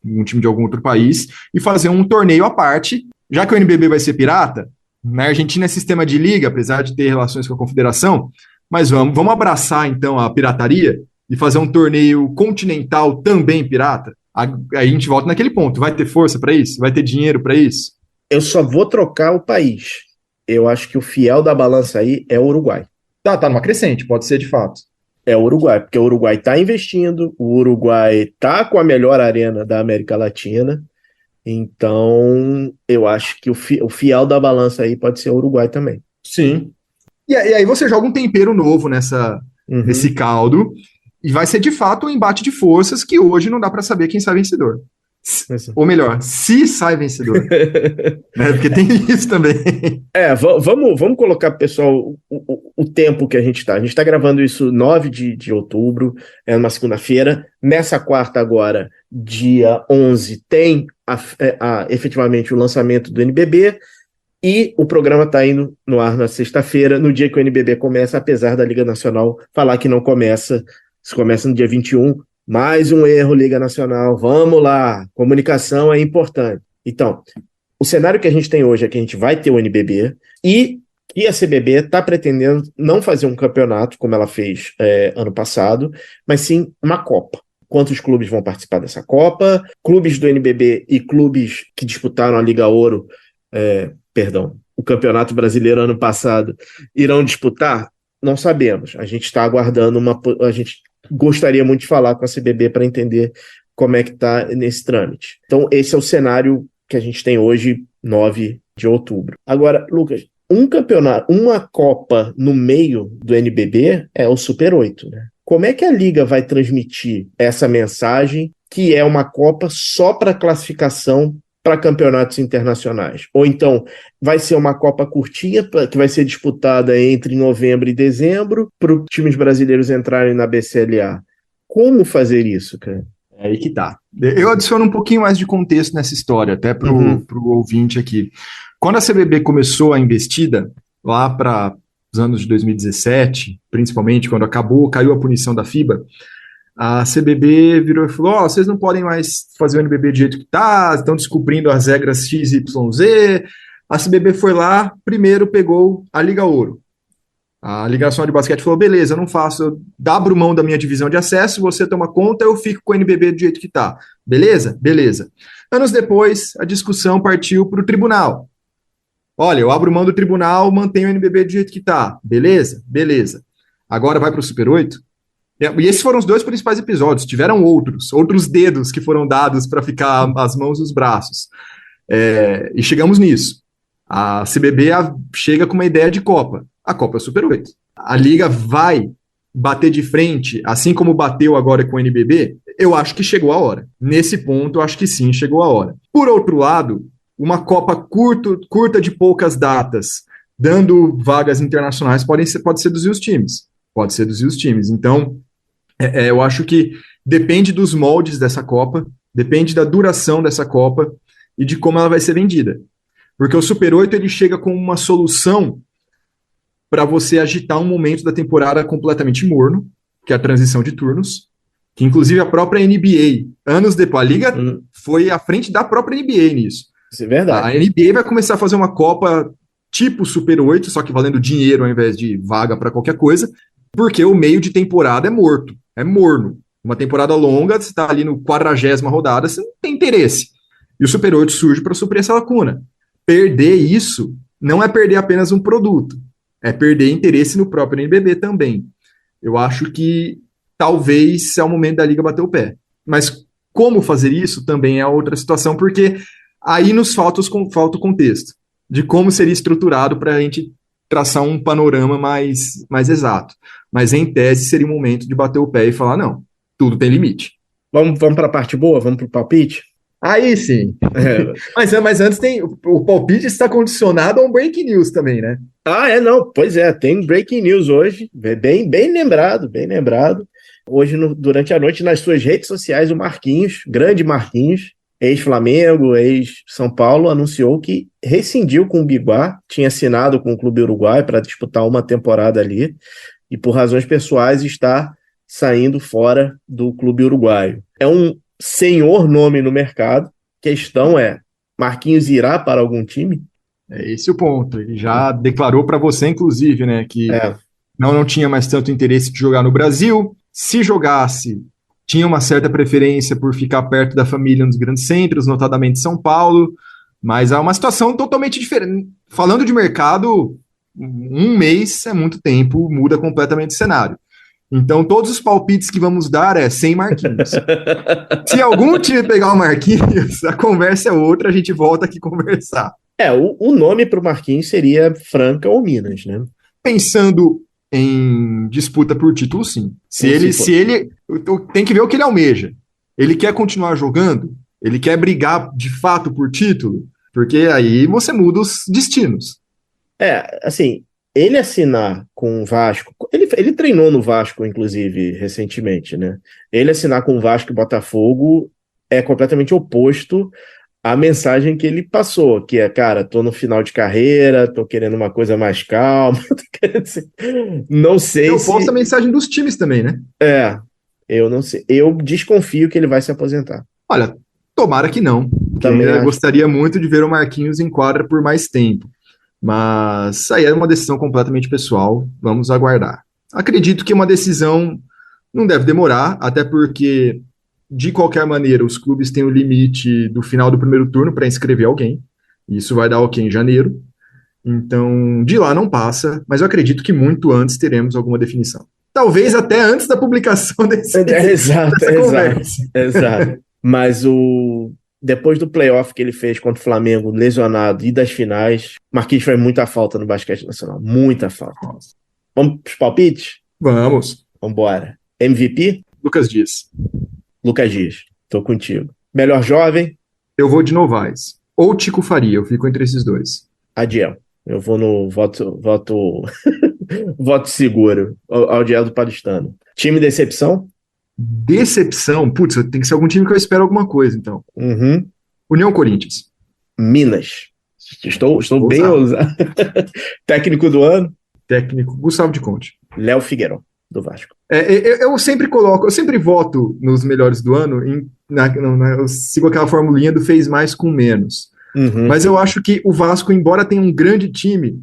um time de algum outro país, e fazer um torneio à parte, já que o NBB vai ser pirata, na Argentina é sistema de liga, apesar de ter relações com a confederação, mas vamos abraçar então a pirataria e fazer um torneio continental também pirata. Aí a gente volta naquele ponto. Vai ter força para isso? Vai ter dinheiro para isso? Eu só vou trocar o país. Eu acho que o fiel da balança aí é o Uruguai. Tá numa crescente, pode ser de fato. É o Uruguai, porque o Uruguai está investindo, o Uruguai está com a melhor arena da América Latina, então eu acho que o fiel da balança aí pode ser o Uruguai também. Sim. E aí você joga um tempero novo nesse caldo, e vai ser de fato um embate de forças que hoje não dá para saber quem sai vencedor. Ou melhor, se sai vencedor. Né? Porque tem isso também. Vamos colocar, pessoal, o tempo que a gente está. A gente está gravando isso 9 de outubro, é uma segunda-feira. Nessa quarta agora, dia 11, tem efetivamente o lançamento do NBB, e o programa está indo no ar na sexta-feira, no dia que o NBB começa, apesar da Liga Nacional falar que não começa, se começa no dia 21. Mais um erro, Liga Nacional. Vamos lá. Comunicação é importante. Então, o cenário que a gente tem hoje é que a gente vai ter o NBB e a CBB está pretendendo não fazer um campeonato, como ela fez ano passado, mas sim uma Copa. Quantos clubes vão participar dessa Copa? Clubes do NBB e clubes que disputaram a Liga Ouro, o Campeonato Brasileiro ano passado, irão disputar? Não sabemos. A gente está aguardando a gente gostaria muito de falar com a CBB para entender como é que está nesse trâmite. Então, esse é o cenário que a gente tem hoje, 9 de outubro. Agora, Lucas, um campeonato, uma Copa no meio do NBB é o Super 8, né? Como é que a Liga vai transmitir essa mensagem que é uma Copa só para classificação para campeonatos internacionais? Ou então vai ser uma Copa curtinha que vai ser disputada entre novembro e dezembro para os times brasileiros entrarem na BCLA? Como fazer isso, cara? É aí que tá. Eu adiciono um pouquinho mais de contexto nessa história, até pro ouvinte aqui. Quando a CBB começou a investida, lá para os anos de 2017, principalmente, quando caiu a punição da FIBA, a CBB virou e falou, vocês não podem mais fazer o NBB do jeito que tá, estão descobrindo as regras XYZ. A CBB foi lá, primeiro pegou a Liga Ouro. A Liga Nacional de Basquete falou, beleza, eu não faço, eu abro mão da minha divisão de acesso, você toma conta, eu fico com o NBB do jeito que tá. Beleza? Beleza. Anos depois, a discussão partiu para o tribunal. Olha, eu abro mão do tribunal, mantenho o NBB do jeito que tá. Beleza? Beleza. Agora vai para o Super 8? E esses foram os 2 principais episódios. Tiveram outros dedos que foram dados para ficar as mãos e os braços. E chegamos nisso. A CBB chega com uma ideia de Copa. A Copa é Super 8. A Liga vai bater de frente, assim como bateu agora com o NBB? Eu acho que chegou a hora. Nesse ponto, eu acho que sim, chegou a hora. Por outro lado, uma Copa curta de poucas datas, dando vagas internacionais, pode seduzir os times. Pode seduzir os times. Então, eu acho que depende dos moldes dessa Copa, depende da duração dessa Copa e de como ela vai ser vendida. Porque o Super 8 ele chega com uma solução para você agitar um momento da temporada completamente morno, que é a transição de turnos, que inclusive a própria NBA, anos depois, a Liga foi à frente da própria NBA nisso. Isso é verdade. A NBA vai começar a fazer uma Copa tipo Super 8, só que valendo dinheiro ao invés de vaga para qualquer coisa, porque o meio de temporada é morto, é morno. Uma temporada longa, você está ali no 40ª rodada, você não tem interesse. E o Super 8 surge para suprir essa lacuna. Perder isso não é perder apenas um produto, é perder interesse no próprio NBB também. Eu acho que talvez é o momento da Liga bater o pé. Mas como fazer isso também é outra situação, porque aí nos falta o contexto de como seria estruturado para a gente traçar um panorama mais exato. Mas em tese seria o momento de bater o pé e falar, não, tudo tem limite. Vamos para a parte boa? Vamos para o palpite? Aí sim. Mas antes tem o palpite está condicionado a um breaking news também, né? Não, pois é, tem breaking news hoje, bem lembrado, bem lembrado. Hoje, durante a noite, nas suas redes sociais, o Marquinhos, grande Marquinhos, ex-Flamengo, ex-São Paulo, anunciou que rescindiu com o Biguá, tinha assinado com o Clube Uruguai para disputar uma temporada ali, e por razões pessoais está saindo fora do Clube Uruguaio. É um senhor nome no mercado. Questão é, Marquinhos irá para algum time? É esse o ponto. Ele já declarou para você, inclusive, né, que não tinha mais tanto interesse de jogar no Brasil. Se jogasse, tinha uma certa preferência por ficar perto da família nos grandes centros, notadamente São Paulo, mas é uma situação totalmente diferente. Falando de mercado, um mês é muito tempo, muda completamente o cenário. Então, todos os palpites que vamos dar é sem Marquinhos. Se algum time pegar o Marquinhos, a conversa é outra, a gente volta aqui conversar. O nome para o Marquinhos seria Franca ou Minas, né? Pensando em disputa por título, sim. Se ele tem que ver o que ele almeja. Ele quer continuar jogando? Ele quer brigar de fato por título? Porque aí você muda os destinos. Assim, ele assinar com o Vasco, ele treinou no Vasco, inclusive, recentemente, né? Ele assinar com o Vasco e Botafogo é completamente oposto à mensagem que ele passou, que é, cara, tô no final de carreira, tô querendo uma coisa mais calma, não sei se... Eu posto a mensagem dos times também, né? Eu não sei. Eu desconfio que ele vai se aposentar. Olha, tomara que não. Também eu gostaria muito de ver o Marquinhos em quadra por mais tempo. Mas aí é uma decisão completamente pessoal, vamos aguardar. Acredito que uma decisão não deve demorar, até porque, de qualquer maneira, os clubes têm o limite do final do primeiro turno para inscrever alguém, e isso vai dar ok em janeiro, então de lá não passa, mas eu acredito que muito antes teremos alguma definição. Talvez até antes da publicação dessa conversa. Exato. Mas depois do playoff que ele fez contra o Flamengo, lesionado, e das finais, Marquinhos faz muita falta no basquete nacional. Muita falta. Nossa. Vamos pros palpites? Vamos. Vambora. MVP? Lucas Dias. Lucas Dias. Tô contigo. Melhor jovem? Eu vou de Novaes. Ou Tico Faria, eu fico entre esses dois. Adiel. Eu vou no voto voto seguro. Adiel do Paulistano. Time decepção? Decepção? Putz, tem que ser algum time que eu espero alguma coisa, então. Uhum. União Corinthians. Minas. Estou bem Ousado. ousado. Técnico do ano? Técnico Gustavo de Conte. Léo Figueiró, do Vasco. Eu sempre voto nos melhores do ano, eu sigo aquela formulinha do fez mais com menos. Uhum. Mas eu acho que o Vasco, embora tenha um grande time,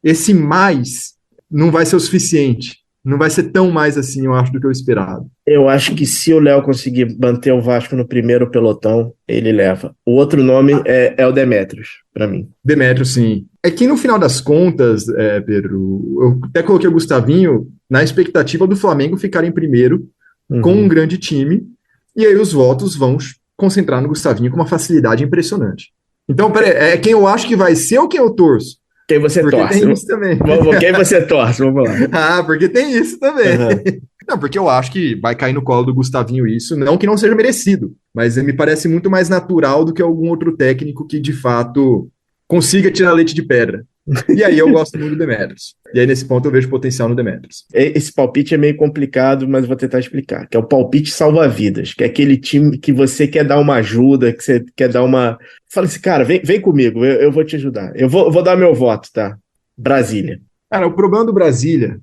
esse mais não vai ser o suficiente. Não vai ser tão mais assim, eu acho, do que eu esperava. Eu acho que se o Léo conseguir manter o Vasco no primeiro pelotão, ele leva. O outro nome é o Demetrios, pra mim. Demétrio, sim. É que no final das contas, Pedro, eu até coloquei o Gustavinho na expectativa do Flamengo ficar em primeiro com um grande time, e aí os votos vão concentrar no Gustavinho com uma facilidade impressionante. Então, peraí, é quem eu acho que vai ser ou quem eu torço? Quem você Porque torce? tem isso também. Quem você torce? Vamos lá. Ah, porque tem isso também. Uhum. Não, porque eu acho que vai cair no colo do Gustavinho isso, não que não seja merecido, mas me parece muito mais natural do que algum outro técnico que, de fato, consiga tirar leite de pedra. E aí eu gosto muito do Demetrios. E aí, nesse ponto, eu vejo potencial no Demetrios. Esse palpite é meio complicado, mas vou tentar explicar. Que é o palpite salva-vidas, que é aquele time que você quer dar uma ajuda, que você quer dar uma... Fala assim, cara, vem comigo, eu vou te ajudar. Eu vou dar meu voto, tá? Brasília. Cara, o problema do Brasília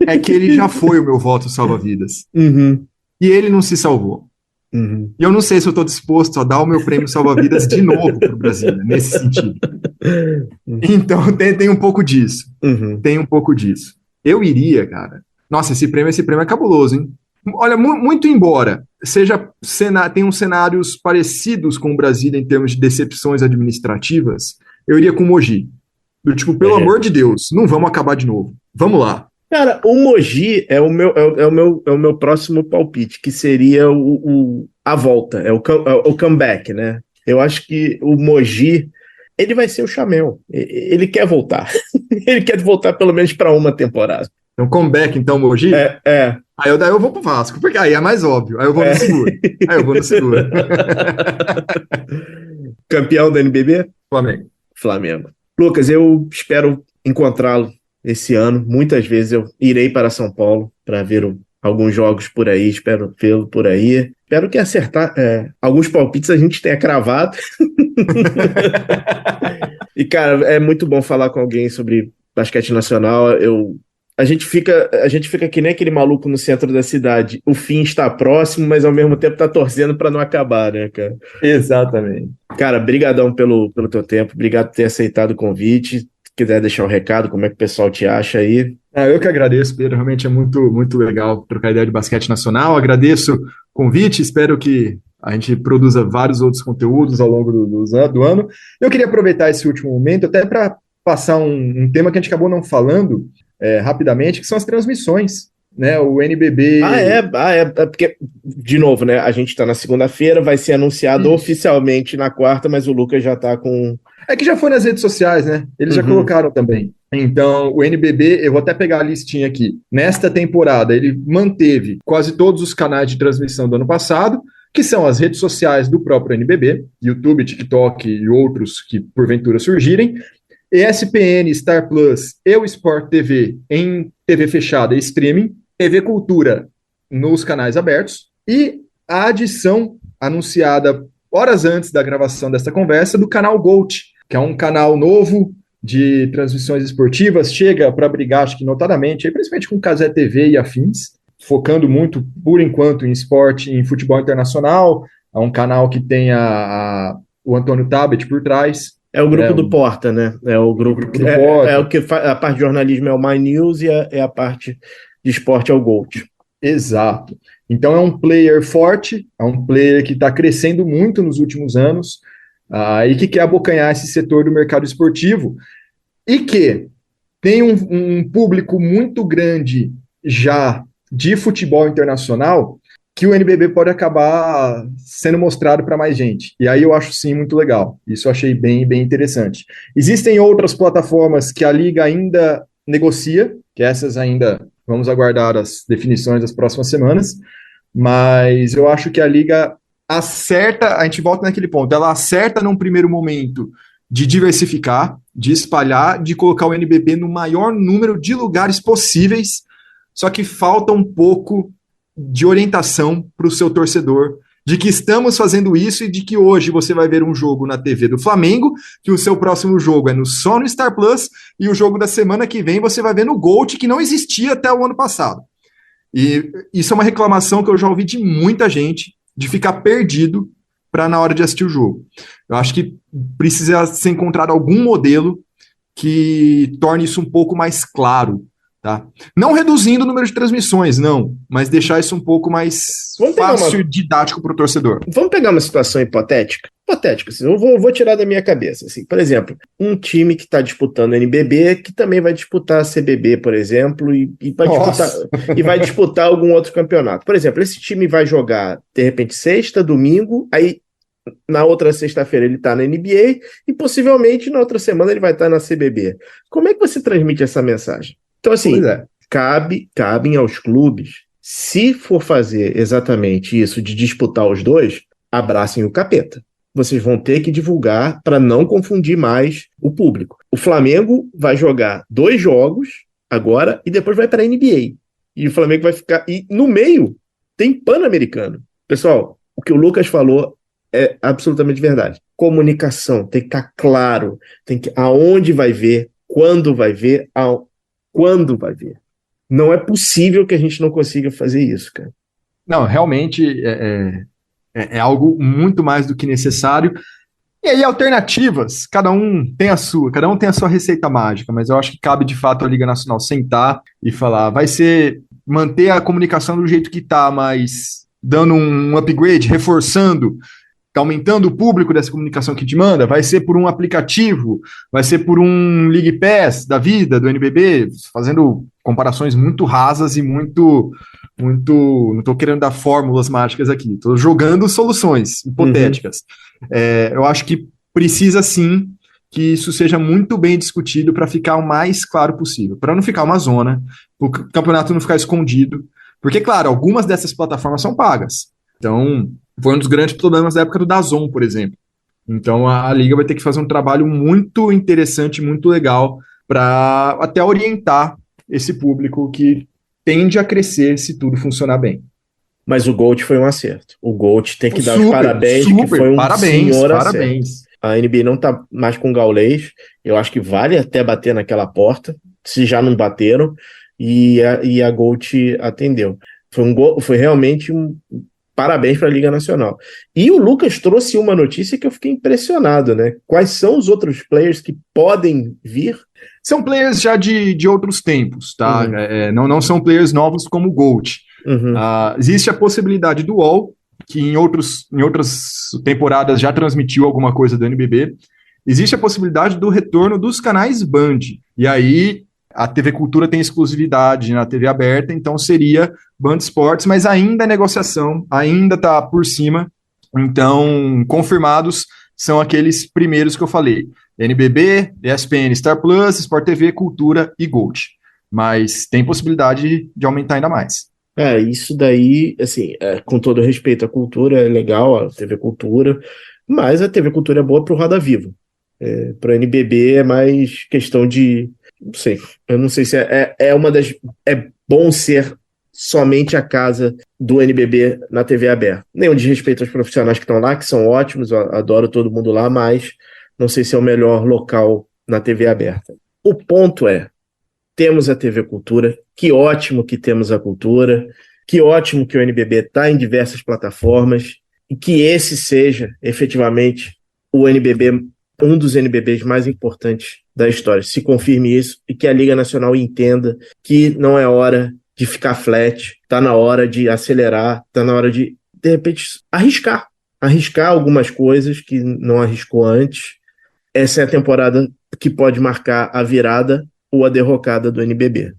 é que ele já foi o meu voto salva-vidas. Uhum. E ele não se salvou. Uhum. E eu não sei se eu estou disposto a dar o meu prêmio salva-vidas de novo para o Brasília, nesse sentido. Então, tem um pouco disso. Uhum. Tem um pouco disso. Eu iria, cara. Nossa, esse prêmio é cabuloso, hein? Olha, muito embora tenham cenários parecidos com o Brasília em termos de decepções administrativas, eu iria com o Mogi. Do tipo, pelo amor de Deus, não vamos acabar de novo. Vamos lá. Cara, o Mogi é o meu próximo palpite, que seria a volta, é o comeback, né? Eu acho que o Mogi, ele vai ser o Chamel. Ele quer voltar. Ele quer voltar pelo menos para uma temporada. Então, comeback, então, Mogi? É. Aí eu vou pro Vasco, porque aí é mais óbvio. Aí eu vou no seguro. Campeão da NBB? Flamengo. Lucas, eu espero encontrá-lo esse ano. Muitas vezes eu irei para São Paulo para ver alguns jogos por aí, espero vê-lo por aí. Espero que acertar alguns palpites a gente tenha cravado. E, cara, é muito bom falar com alguém sobre basquete nacional. A gente fica que nem aquele maluco no centro da cidade. O fim está próximo, mas ao mesmo tempo está torcendo para não acabar, né, cara? Exatamente. Cara, brigadão pelo teu tempo. Obrigado por ter aceitado o convite. Se quiser deixar um recado, como é que o pessoal te acha aí? Eu que agradeço, Pedro. Realmente é muito, muito legal trocar ideia de basquete nacional. Agradeço o convite. Espero que a gente produza vários outros conteúdos ao longo do ano. Eu queria aproveitar esse último momento até para passar um tema que a gente acabou não falando rapidamente, que são as transmissões, né? O NBB... Porque, de novo, né? A gente está na segunda-feira, vai ser anunciado oficialmente na quarta, mas o Lucas já está com... É que já foi nas redes sociais, né? Eles já colocaram também. Então, o NBB, eu vou até pegar a listinha aqui. Nesta temporada, ele manteve quase todos os canais de transmissão do ano passado, que são as redes sociais do próprio NBB, YouTube, TikTok e outros que porventura surgirem, ESPN, Star Plus e o Sport TV em TV fechada e streaming, TV Cultura nos canais abertos e a adição anunciada horas antes da gravação desta conversa do canal GOAT, que é um canal novo de transmissões esportivas, chega para brigar, acho que notadamente, principalmente com Cazé TV e afins, focando muito, por enquanto, em esporte, em futebol internacional. É um canal que tem o Antônio Tabet por trás. É o grupo do Porta, né? É o grupo do Porta. É o que a parte de jornalismo é o My News e a parte de esporte é o GOAT. Exato. Então é um player forte, é um player que está crescendo muito nos últimos anos e que quer abocanhar esse setor do mercado esportivo e que tem um público muito grande já de futebol internacional que o NBB pode acabar sendo mostrado para mais gente. E aí eu acho sim muito legal. Isso eu achei bem interessante. Existem outras plataformas que a Liga ainda negocia, que essas ainda vamos aguardar as definições das próximas semanas, mas eu acho que a Liga acerta, a gente volta naquele ponto, ela acerta num primeiro momento de diversificar, de espalhar, de colocar o NBB no maior número de lugares possíveis, só que falta um pouco de orientação para o seu torcedor, de que estamos fazendo isso e de que hoje você vai ver um jogo na TV do Flamengo, que o seu próximo jogo é só no Star Plus, e o jogo da semana que vem você vai ver no Gold, que não existia até o ano passado. E isso é uma reclamação que eu já ouvi de muita gente, de ficar perdido para na hora de assistir o jogo. Eu acho que precisa ser encontrado algum modelo que torne isso um pouco mais claro, tá? Não reduzindo o número de transmissões, não, mas deixar isso um pouco mais fácil e didático para o torcedor. Vamos pegar uma situação hipotética? Hipotética, assim, eu vou tirar da minha cabeça. Assim, por exemplo, um time que está disputando NBB, que também vai disputar a CBB, por exemplo, e vai disputar algum outro campeonato. Por exemplo, esse time vai jogar, de repente, sexta, domingo, aí na outra sexta-feira ele está na NBA e possivelmente na outra semana ele vai estar na CBB. Como é que você transmite essa mensagem? Então, assim, cabem aos clubes, se for fazer exatamente isso de disputar os dois, abracem o capeta. Vocês vão ter que divulgar para não confundir mais o público. O Flamengo vai jogar 2 jogos agora e depois vai para a NBA. E o Flamengo vai ficar... E no meio tem Pan-Americano. Pessoal, o que o Lucas falou é absolutamente verdade. Comunicação tem que estar claro. Tem que aonde vai ver, quando vai ver, quando vai ver. Não é possível que a gente não consiga fazer isso, cara. Não, realmente é algo muito mais do que necessário. E aí, alternativas, cada um tem a sua receita mágica, mas eu acho que cabe de fato a Liga Nacional sentar e falar, vai ser manter a comunicação do jeito que tá, mas dando um upgrade, reforçando, aumentando o público dessa comunicação que te manda, vai ser por um aplicativo, vai ser por um League Pass da vida, do NBB, fazendo comparações muito rasas e muito, não estou querendo dar fórmulas mágicas aqui, estou jogando soluções hipotéticas. Eu acho que precisa sim que isso seja muito bem discutido para ficar o mais claro possível, para não ficar uma zona, o campeonato não ficar escondido, porque, claro, algumas dessas plataformas são pagas, então foi um dos grandes problemas da época do DAZN, por exemplo. Então a Liga vai ter que fazer um trabalho muito interessante, muito legal, para até orientar esse público que tende a crescer se tudo funcionar bem. Mas o Gold foi um acerto. O Gold tem que dar os parabéns, que foi um senhor acerto. A NBA não está mais com gaulês. Eu acho que vale até bater naquela porta, se já não bateram, e a Gold atendeu. Foi realmente um parabéns para a Liga Nacional. E o Lucas trouxe uma notícia que eu fiquei impressionado, né? Quais são os outros players que podem vir? São players já de outros tempos, tá? Não são players novos como o Gold. Existe a possibilidade do UOL, que em outras temporadas já transmitiu alguma coisa do NBB. Existe a possibilidade do retorno dos canais Band. E aí a TV Cultura tem exclusividade na TV aberta, então seria Band Esportes, mas ainda é negociação, ainda está por cima. Então, confirmados são aqueles primeiros que eu falei. NBB, ESPN, Star Plus, Sport TV, Cultura e Gold. Mas tem possibilidade de aumentar ainda mais. Isso daí, assim, com todo respeito à cultura, é legal, a TV Cultura, mas a TV Cultura é boa para o Roda Viva. Para o NBB é mais questão de... Não sei, eu não sei se é bom ser somente a casa do NBB na TV aberta. Nenhum desrespeito aos profissionais que estão lá, que são ótimos, eu adoro todo mundo lá, mas não sei se é o melhor local na TV aberta. O ponto é, temos a TV Cultura, que ótimo que temos a cultura, que ótimo que o NBB está em diversas plataformas, e que esse seja, efetivamente, o NBB, um dos NBBs mais importantes da história. Se confirme isso e que a Liga Nacional entenda que não é hora de ficar flat, está na hora de acelerar, está na hora de repente, arriscar algumas coisas que não arriscou antes. Essa é a temporada que pode marcar a virada ou a derrocada do NBB.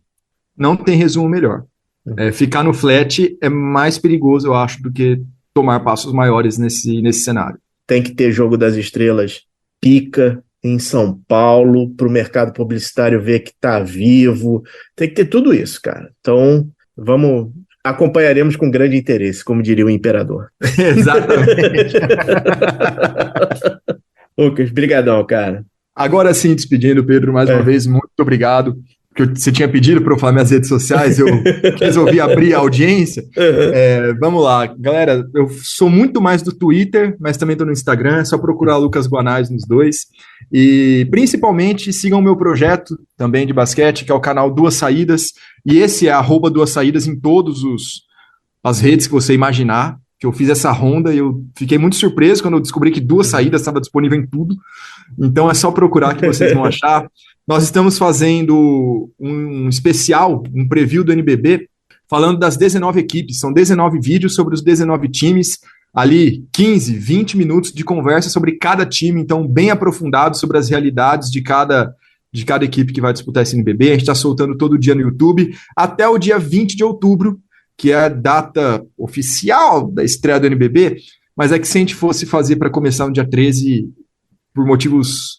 Não tem resumo melhor. Ficar no flat é mais perigoso, eu acho, do que tomar passos maiores nesse cenário. Tem que ter jogo das estrelas pica em São Paulo, para o mercado publicitário ver que está vivo. Tem que ter tudo isso, cara. Então, acompanharemos com grande interesse, como diria o imperador. Exatamente. Lucas, brigadão, cara. Agora sim, despedindo, Pedro, mais uma vez, muito obrigado. Porque você tinha pedido para eu falar minhas redes sociais, eu resolvi abrir a audiência. Vamos lá, galera, eu sou muito mais do Twitter, mas também estou no Instagram, é só procurar Lucas Guanais nos dois. E principalmente sigam o meu projeto também de basquete, que é o canal Duas Saídas, e esse é @Duas Saídas em todas as redes que você imaginar, que eu fiz essa ronda e eu fiquei muito surpreso quando eu descobri que Duas Saídas estava disponível em tudo. Então é só procurar que vocês vão achar. Nós estamos fazendo um especial, um preview do NBB, falando das 19 equipes. São 19 vídeos sobre os 19 times, ali 15, 20 minutos de conversa sobre cada time, então bem aprofundado sobre as realidades de cada equipe que vai disputar esse NBB. A gente está soltando todo dia no YouTube, até o dia 20 de outubro, que é a data oficial da estreia do NBB, mas é que se a gente fosse fazer para começar no dia 13, por motivos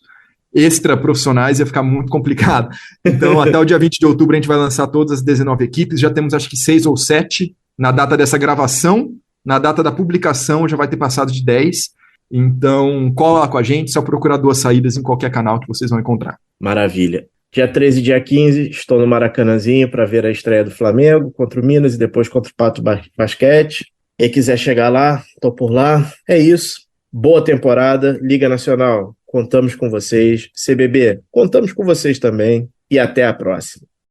extra profissionais, ia ficar muito complicado. Então, até o dia 20 de outubro, a gente vai lançar todas as 19 equipes. Já temos, acho que 6 ou 7 na data dessa gravação. Na data da publicação, já vai ter passado de 10. Então, cola lá com a gente, só procurar Duas Saídas em qualquer canal que vocês vão encontrar. Maravilha. Dia 13 e dia 15, estou no Maracanãzinho para ver a estreia do Flamengo contra o Minas e depois contra o Pato Basquete. Quem quiser chegar lá, estou por lá. É isso. Boa temporada. Liga Nacional, contamos com vocês. CBB, contamos com vocês também. E até a próxima.